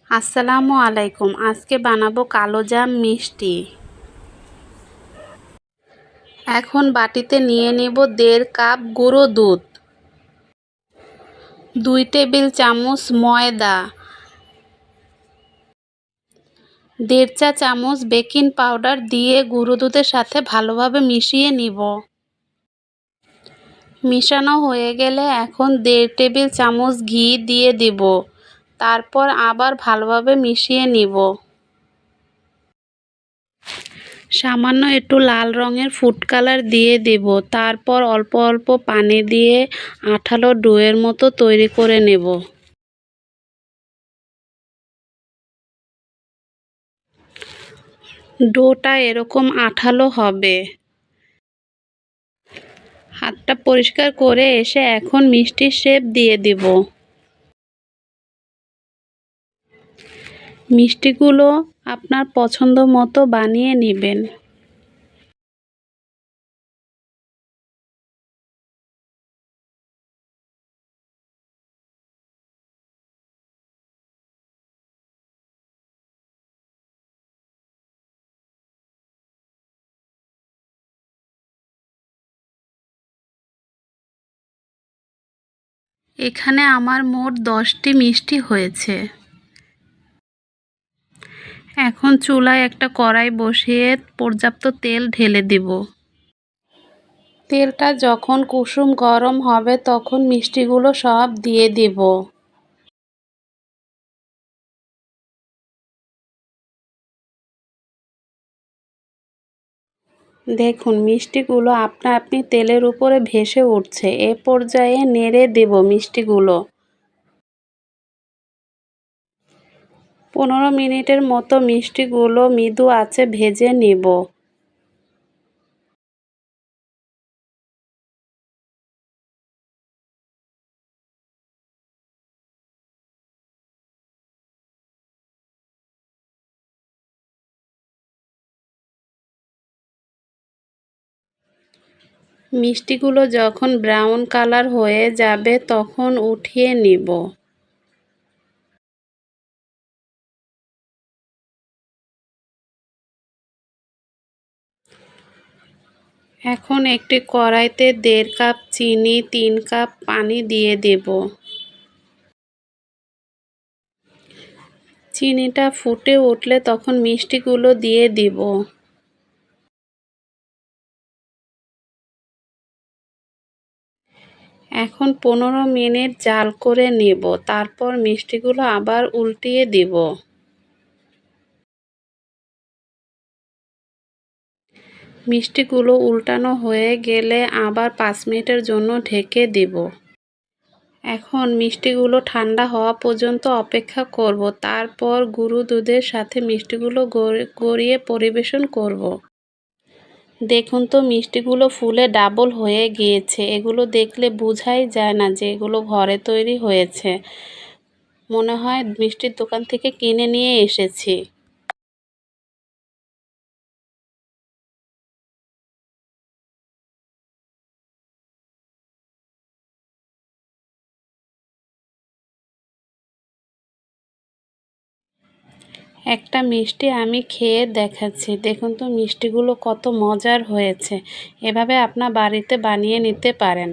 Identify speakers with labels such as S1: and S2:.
S1: আসসালামু আলাইকুম। আজকে বানাবো কালোজাম মিষ্টি। এখন বাটিতে নিয়ে নেব 1.5 কাপ গুঁড়ো দুধ, 2 টেবিল চামচ ময়দা, 1.5 চা চামচ বেকিং পাউডার দিয়ে গুঁড়ো দুধের সাথে ভালোভাবে মিশিয়ে নিব। মিশানো হয়ে গেলে এখন 1.5 টেবিল চামচ ঘি দিয়ে দিব। তারপর আবার ভালোভাবে মিশিয়ে নিব। সামান্য একটু লাল রঙের ফুড কালার দিয়ে দেব। তারপর অল্প অল্প পানি দিয়ে আঠালো ডোয়ের মতো তৈরি করে নেব। ডোটা এরকম আঠালো হবে। হাতটা পরিষ্কার করে এসে এখন মিষ্টির শেপ দিয়ে দিব। মিষ্টিগুলো আপনার পছন্দ মতো বানিয়ে নেবেন। এখানে আমার মোট 10টি মিষ্টি হয়েছে। এখন চুলায় একটা কড়াই বসিয়ে পর্যাপ্ত তেল ঢেলে দেব। তেলটা যখন কুসুম গরম হবে তখন মিষ্টিগুলো সব দিয়ে দেব। দেখুন মিষ্টিগুলো আপনা আপনি তেলের উপরে ভেসে উঠছে। এ পর্যায়ে নেড়ে দেব মিষ্টিগুলো। 15 মিনিটের মতো মিষ্টিগুলো মৃদু আঁচে ভেজে নেব। মিষ্টিগুলো যখন ব্রাউন কালার হয়ে যাবে তখন উঠিয়ে নেব। এখন একটি কড়াইতে 1.5 কাপ চিনি, 3 কাপ পানি দিয়ে দেব। চিনিটা ফুটে উঠলে তখন মিষ্টিগুলো দিয়ে দিব। এখন 15 মিনিট জাল করে নেব। তারপর মিষ্টিগুলো আবার উল্টিয়ে দেব। মিষ্টিগুলো উল্টানো হয়ে গেলে আবার 5 মিনিটের জন্য ঢেকে দেব। এখন মিষ্টিগুলো ঠান্ডা হওয়া পর্যন্ত অপেক্ষা করব। তারপর গুঁড়ো দুধের সাথে মিষ্টিগুলো গড়িয়ে পরিবেশন করব। দেখুন তো মিষ্টিগুলো ফুলে ডাবল হয়ে গিয়েছে। এগুলো দেখলে বোঝাই যায় না যে এগুলো ঘরে তৈরি হয়েছে। মনে হয় মিষ্টির দোকান থেকে কিনে নিয়ে এসেছি। একটা মিষ্টি আমি খেয়ে দেখাচ্ছি। দেখুন তো মিষ্টিগুলো কত মজার হয়েছে। এভাবে আপনার বাড়িতে বানিয়ে নিতে পারেন।